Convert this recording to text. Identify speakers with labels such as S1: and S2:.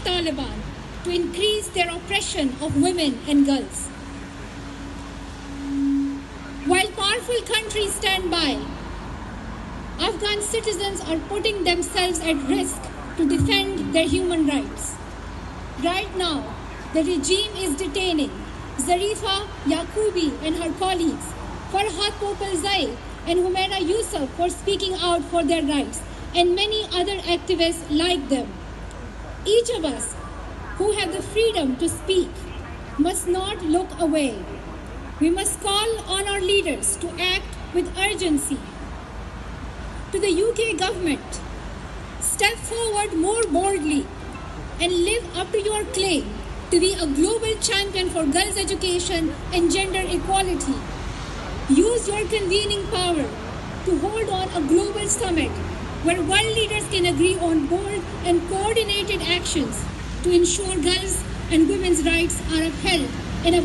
S1: Taliban to increase their oppression of women and girls. While powerful countries stand by, Afghan citizens are putting themselves at risk to defend their human rights. Right now, the regime is detaining ظریفه, Ya'qoobi and her colleagues, Farhat, Pوپلزۍ and Hamira Yusuf for speaking out for their rights, and many other activists like them. Each of us who have the freedom to speak must not look away. We must call on our leaders to act with urgency. To the UK government, step forward more boldly and live up to your claim to be a global champion for girls' education and gender equality. Use your convening power to hold on a global summit where world leaders can agree on bold and coordinated actions to ensure girls' and women's rights are upheld in Afghanistan.